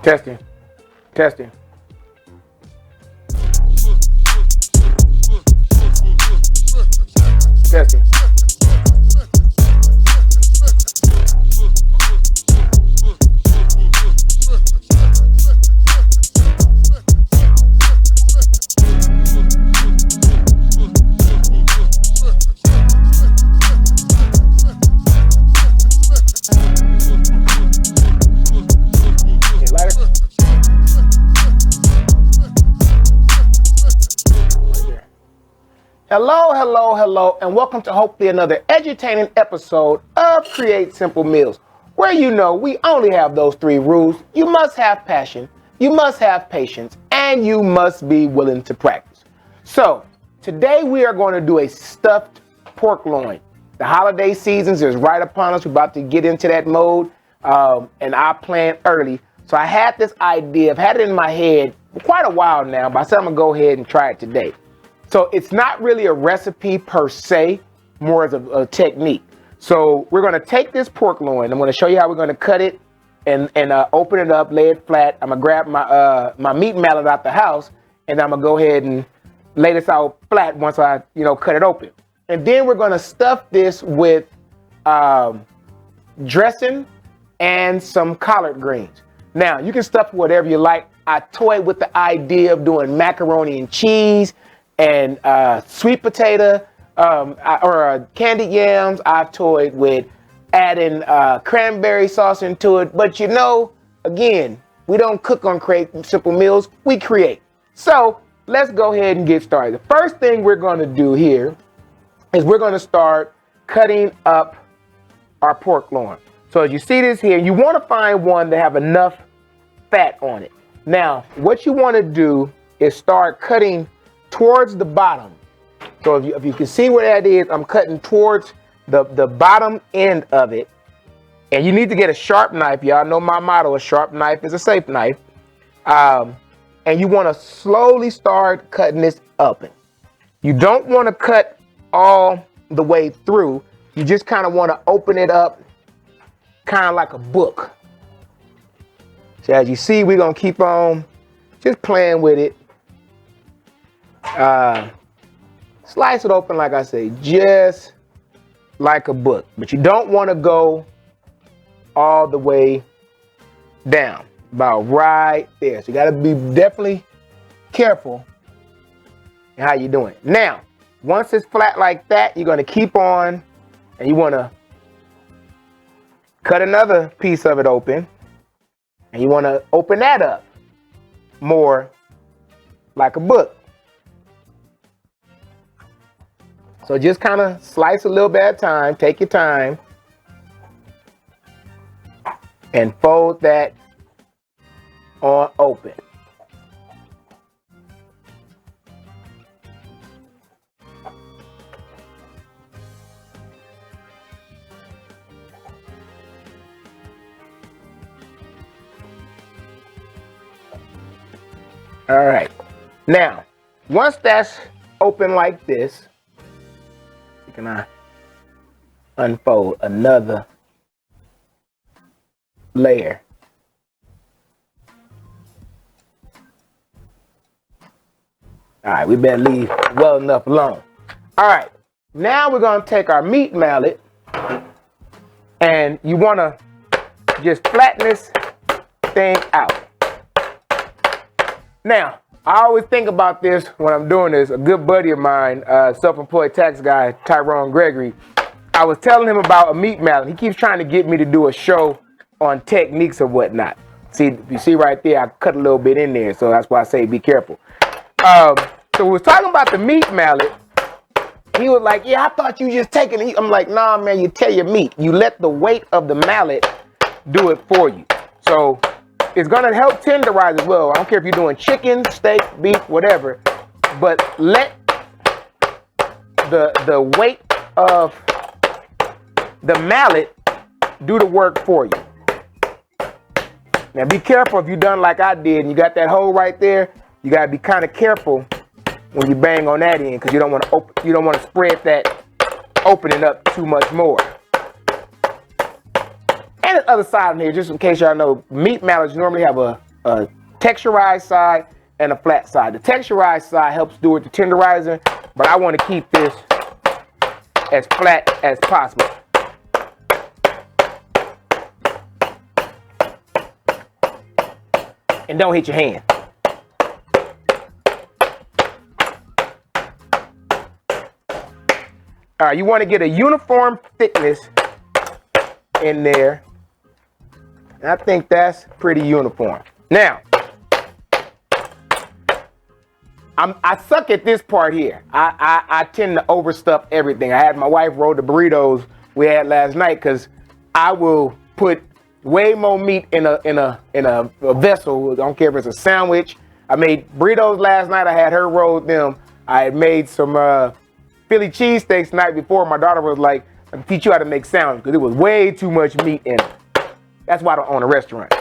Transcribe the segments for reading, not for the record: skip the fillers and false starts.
Testing. Testing. Testing. Hello, and welcome to hopefully another edutaining episode of Create Simple Meals, where you know we only have those 3 rules. You must have passion, you must have patience, and you must be willing to practice. So, today we are going to do a stuffed pork loin. The holiday seasons is right upon us. We're about to get into that mode, and I planned early. So I had this idea, I've had it in my head for quite a while now, but I said I'm going to go ahead and try it today. So it's not really a recipe per se, more as a technique. So we're going to take this pork loin. I'm going to show you how we're going to cut it and open it up, lay it flat. I'm going to grab my meat mallet out the house, and I'm going to go ahead and lay this out flat once I, cut it open. And then we're going to stuff this with dressing and some collard greens. Now, you can stuff whatever you like. I toyed with the idea of doing macaroni and cheese and sweet potato or candied yams. I've toyed with adding cranberry sauce into it. But again, we don't cook on Create Simple Meals, we create. So let's go ahead and get started. The first thing we're going to do here is we're going to start cutting up our pork loin. So as you see this here, you want to find one that have enough fat on it. Now, what you want to do is start cutting towards the bottom. So if you can see where that is, I'm cutting towards the bottom end of it. And you need to get a sharp knife. Y'all know my motto, a sharp knife is a safe knife. And you want to slowly start cutting this up. You don't want to cut all the way through. You just kind of want to open it up kind of like a book. So as you see, we're going to keep on just playing with it. Slice it open, like I say, just like a book. But you don't want to go all the way down, about right there. So you got to be definitely careful in how you're doing it. Now, once it's flat like that, you're going to keep on, and you want to cut another piece of it open, and you want to open that up more like a book. So just kind of slice a little bit at a time, take your time, and fold that on open. All right. Now, once that's open like this, can I unfold another layer? All right, we better leave well enough alone. All right, now we're going to take our meat mallet, and you want to just flatten this thing out. Now, I always think about this when I'm doing this. A good buddy of mine, self-employed tax guy, Tyrone Gregory, I was telling him about a meat mallet. He keeps trying to get me to do a show on techniques or whatnot. See, you see right there, I cut a little bit in there, so that's why I say be careful. So we was talking about the meat mallet. He was like, yeah, I thought you just taking it. I'm like, nah, man, you tear your meat. You let the weight of the mallet do it for you. So it's going to help tenderize as well. I don't care if you're doing chicken, steak, beef, whatever. But let the weight of the mallet do the work for you. Now be careful if you done like I did and you got that hole right there. You got to be kind of careful when you bang on that end, because you don't want to spread that opening up too much more. And the other side of here, just in case y'all know, meat mallets normally have a a texturized side and a flat side. The texturized side helps do it, the tenderizer, but I want to keep this as flat as possible. And don't hit your hand. All right, you want to get a uniform thickness in there. And I think that's pretty uniform. Now, I suck at this part here. I tend to overstuff everything. I had my wife roll the burritos we had last night because I will put way more meat in a vessel. I don't care if it's a sandwich. I made burritos last night. I had her roll them. I had made some Philly cheesesteaks the night before. My daughter was like, "I'll teach you how to make sandwich," because it was way too much meat in it. That's why I don't own a restaurant.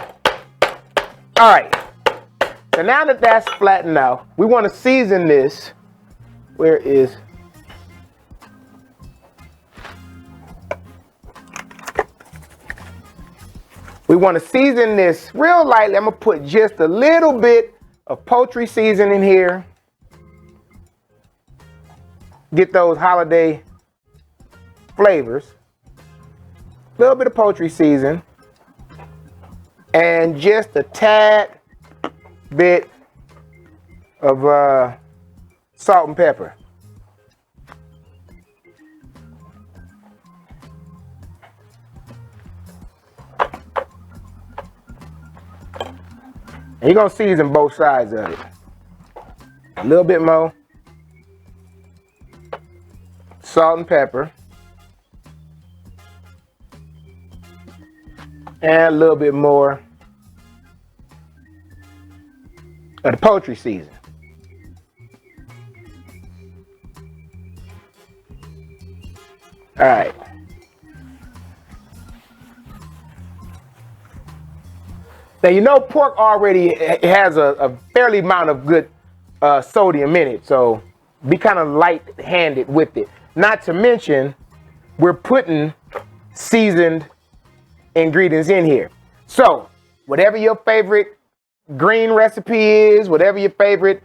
All right. So now that that's flattened out, we want to season this. Where is? We want to season this real lightly. I'm going to put just a little bit of poultry seasoning here. Get those holiday flavors. A little bit of poultry season. And just a tad bit of salt and pepper. And you're going to season both sides of it. A little bit more salt and pepper. And a little bit more of the poultry season. All right. Now, you know, pork already has a fairly amount of good sodium in it, so be kind of light-handed with it. Not to mention, we're putting seasoned ingredients in here. So, whatever your favorite green recipe is, whatever your favorite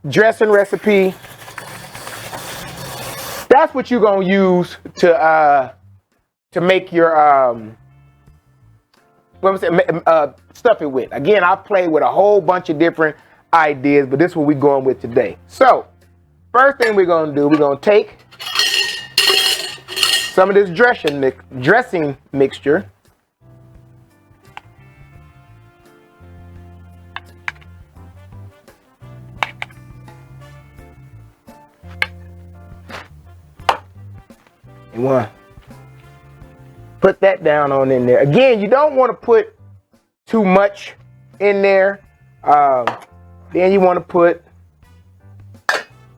dressing recipe, that's what you're gonna use to make your stuff it with. Again, I play with a whole bunch of different ideas, but this is what we're going with today. So, first thing we're gonna do, we're gonna take some of this dressing mixture. You want to put that down on in there. Again, you don't want to put too much in there. Then you want to put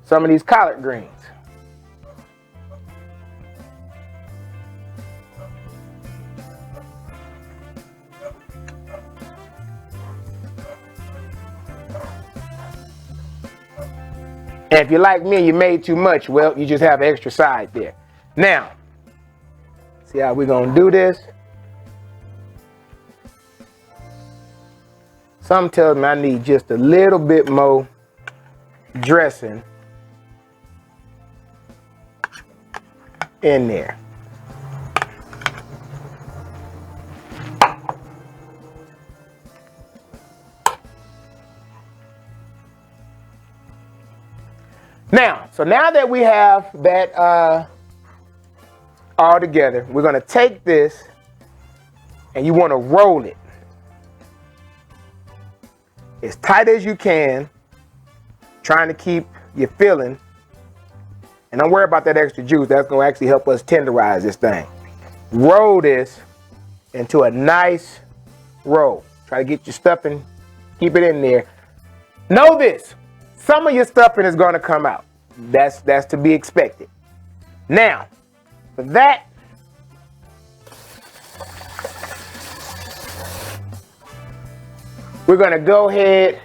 some of these collard greens. And if you're like me, you made too much, well, you just have an extra side there. Now, see how we're going to do this? Some tells me I need just a little bit more dressing in there. Now, so now that we have that all together, we're going to take this and you want to roll it as tight as you can, trying to keep your filling. And don't worry about that extra juice. That's going to actually help us tenderize this thing. Roll this into a nice roll. Try to get your stuffing, keep it in there. Know this, some of your stuffing is going to come out. That's to be expected. Now, for that, we're going to go ahead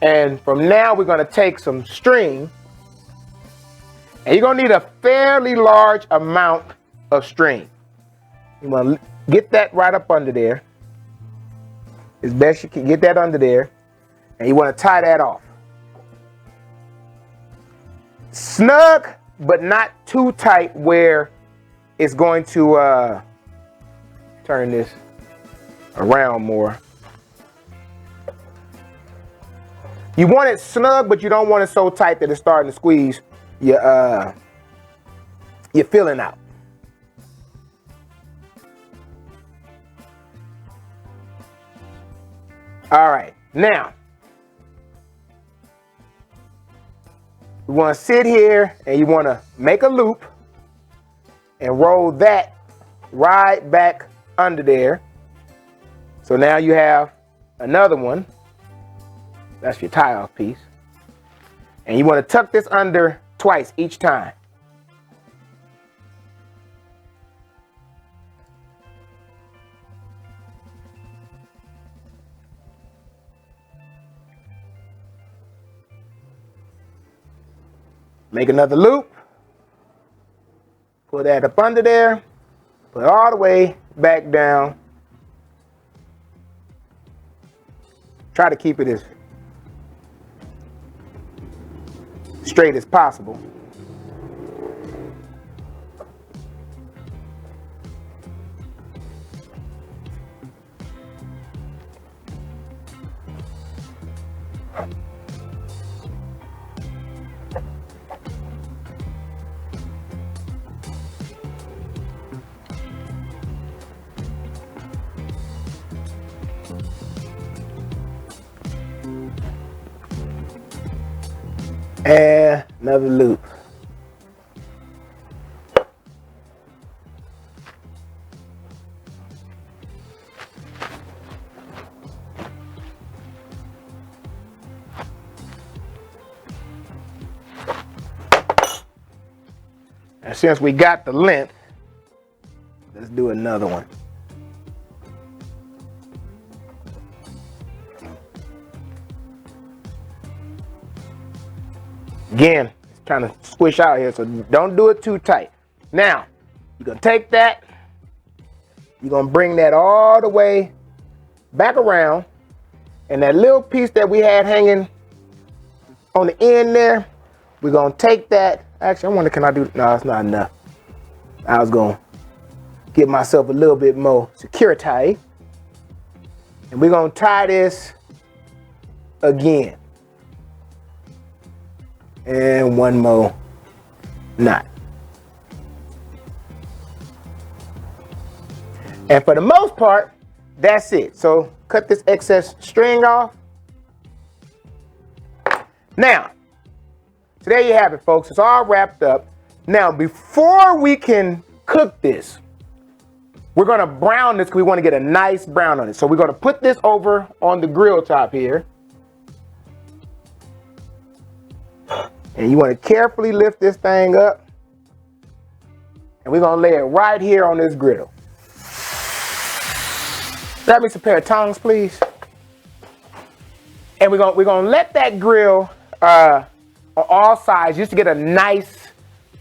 and from now we're going to take some string, and you're going to need a fairly large amount of string. You want to get that right up under there. as best you can. Get that under there, and you want to tie that off. Snug, but not too tight where it's going to turn this around more. You want it snug, but you don't want it so tight that it's starting to squeeze your filling out. All right, now you want to sit here and you want to make a loop and roll that right back under there. So now you have another one. That's your tie-off piece. And you want to tuck this under twice each time. Make another loop. Pull that up under there. Put it all the way back down. Try to keep it as straight as possible. And another loop. And since we got the length, let's do another one. Again, it's kind of squish out here, so don't do it too tight. Now, you're going to take that, you're going to bring that all the way back around, and that little piece that we had hanging on the end there, we're going to take that. Actually, I wonder, can I do, no, it's not enough. I was going to give myself a little bit more security. And we're going to tie this again. And one more knot. And for the most part, that's it. So cut this excess string off. Now, so there you have it, folks. It's all wrapped up. Now, before we can cook this, we're going to brown this because we want to get a nice brown on it. So we're going to put this over on the grill top here. And you want to carefully lift this thing up. And we're going to lay it right here on this griddle. Grab me some pair of tongs, please. And we're going to let that grill on all sides just to get a nice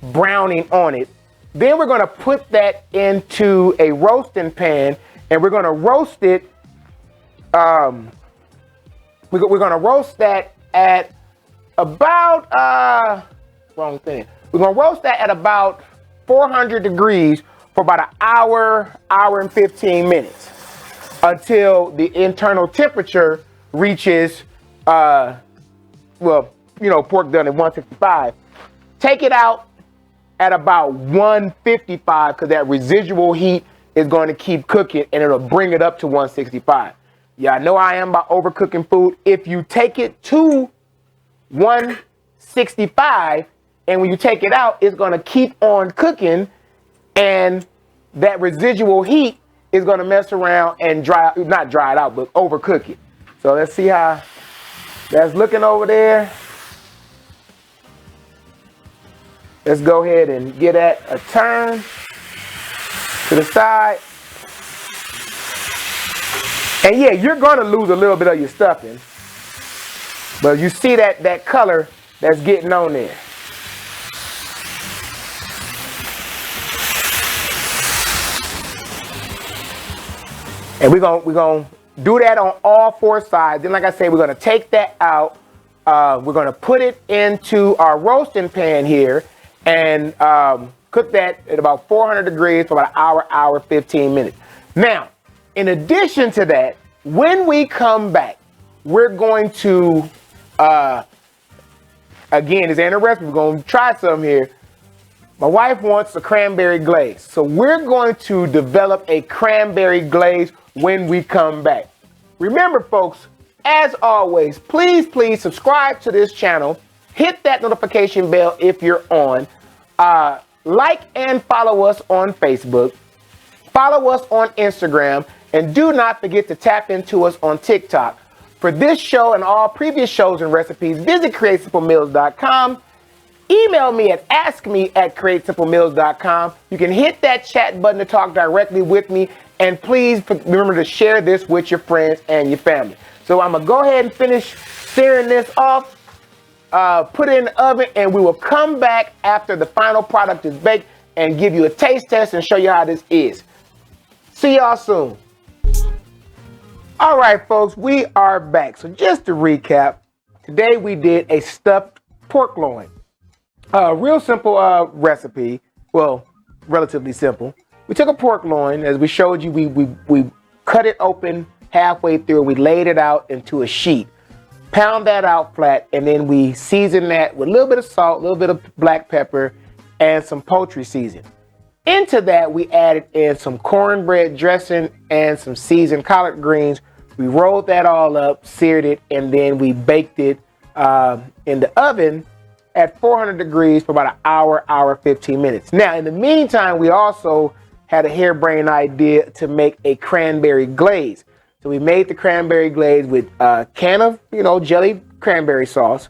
browning on it. Then we're going to put that into a roasting pan and we're going to roast it. We're going to roast that at about, wrong thing. We're going to roast that at about 400 degrees for about an hour, hour and 15 minutes until the internal temperature reaches, well, you know, pork done at 165. Take it out at about 155 because that residual heat is going to keep cooking and it'll bring it up to 165. Yeah, I know I am about overcooking food. If you take it to 165 and when you take it out, it's going to keep on cooking and that residual heat is going to mess around and not dry it out, but overcook it. So let's see how that's looking over there. Let's go ahead and get that a turn to the side. And yeah, you're going to lose a little bit of your stuffing. But you see that color that's getting on there. And we're gonna Do that on all 4 sides. Then, like I said, we're going to take that out. We're going to put it into our roasting pan here and cook that at about 400 degrees for about an hour, 15 minutes. Now, in addition to that, when we come back, we're going to, again, this ain't a recipe. We're going to try some here. My wife wants a cranberry glaze. So we're going to develop a cranberry glaze when we come back. Remember, folks, as always, please subscribe to this channel. Hit that notification bell if you're on. Like and follow us on Facebook. Follow us on Instagram. And do not forget to tap into us on TikTok. For this show and all previous shows and recipes, visit CreateSimpleMeals.com. Email me at askme@createsimplemeals.com. You can hit that chat button to talk directly with me. And please remember to share this with your friends and your family. So I'm going to go ahead and finish searing this off, put it in the oven, and we will come back after the final product is baked and give you a taste test and show you how this is. See y'all soon. All right, folks, we are back. So just to recap, today we did a stuffed pork loin. Real simple recipe. Well, relatively simple. We took a pork loin, as we showed you, we cut it open halfway through. We laid it out into a sheet, pound that out flat, and then we season that with a little bit of salt, a little bit of black pepper, and some poultry seasoning. Into that, we added in some cornbread dressing and some seasoned collard greens. We rolled that all up, seared it, and then we baked it in the oven at 400 degrees for about an hour, 15 minutes. Now, in the meantime, we also had a harebrained idea to make a cranberry glaze. So we made the cranberry glaze with a can of, jelly cranberry sauce,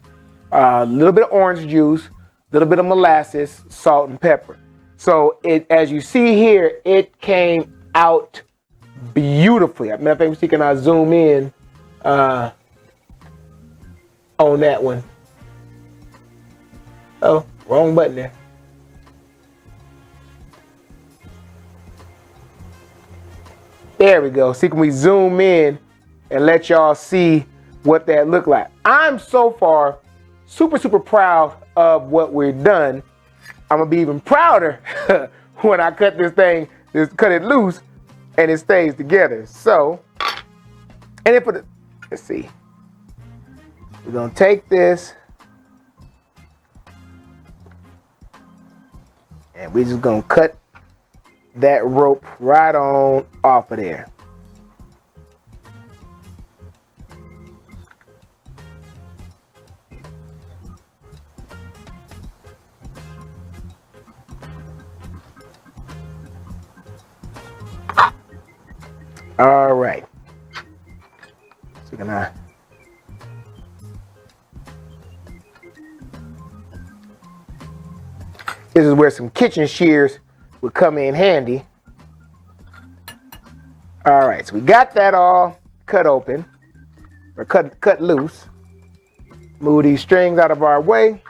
a little bit of orange juice, a little bit of molasses, salt, and pepper. So as you see here, it came out beautifully. Matter of fact, can I zoom in on that one? Oh, wrong button there. There we go. See, can we zoom in and let y'all see what that looked like? I'm so far super proud of what we've done. I'm gonna be even prouder when I cut this thing, cut it loose, and it stays together. So, and then let's see. We're gonna take this, and we're just gonna cut that rope right on off of there. All right. So this is where some kitchen shears would come in handy. All right, so we got that all cut open, or cut loose. Move these strings out of our way.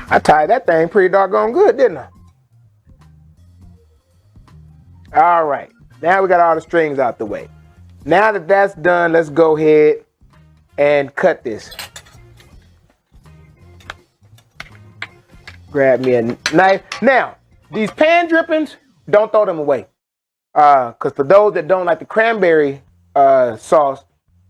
I tied that thing pretty doggone good, didn't I? All right, now we got all the strings out the way. Now that that's done, let's go ahead and cut this. Grab me a knife. Now, these pan drippings, don't throw them away. Because for those that don't like the cranberry sauce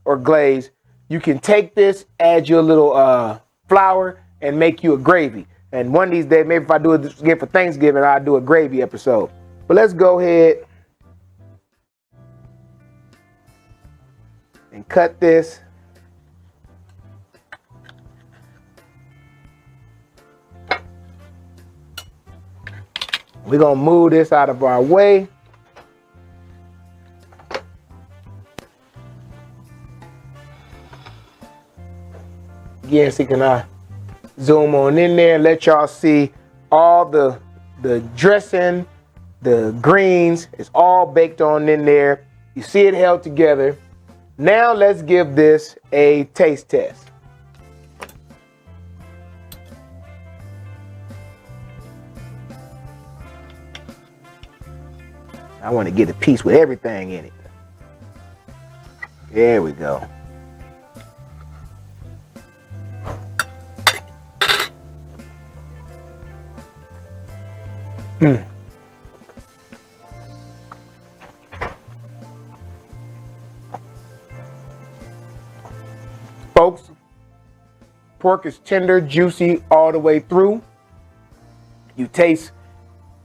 or glaze, you can take this, add your little flour, and make you a gravy. And one of these days, maybe if I do it again for Thanksgiving, I'll do a gravy episode. But let's go ahead and cut this. We're gonna move this out of our way. Again, see, can I zoom on in there and let y'all see all the dressing, the greens, it's all baked on in there. You see it held together. Now let's give this a taste test. I want to get a piece with everything in it. There we go. Folks, pork is tender, juicy all the way through. You taste,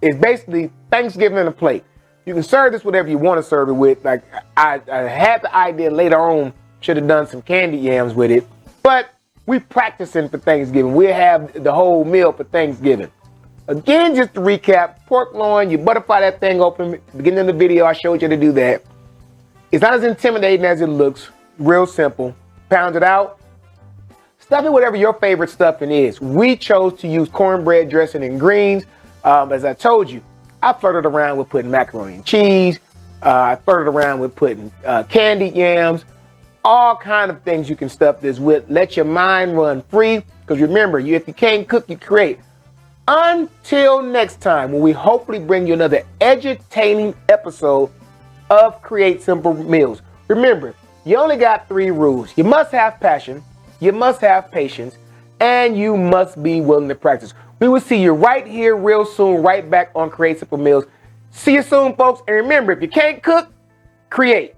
it's basically Thanksgiving in a plate. You can serve this whatever you want to serve it with. Like I had the idea later on, should have done some candy yams with it, but we practicing for Thanksgiving. We'll have the whole meal for Thanksgiving. Again, just to recap, pork loin, you butterfly that thing open. At the beginning of the video, I showed you to do that. It's not as intimidating as it looks. Real simple. Pound it out. Stuff it whatever your favorite stuffing is. We chose to use cornbread dressing and greens. As I told you, I flirted around with putting macaroni and cheese. I flirted around with putting candied yams. All kind of things you can stuff this with. Let your mind run free. Because remember, if you can't cook, you create. Until next time, when we hopefully bring you another edutaining episode of Create Simple Meals. Remember, you only got 3 rules. You must have passion, you must have patience, and you must be willing to practice. We will see you right here real soon, right back on Create Simple Meals. See you soon, folks. And remember, if you can't cook, create.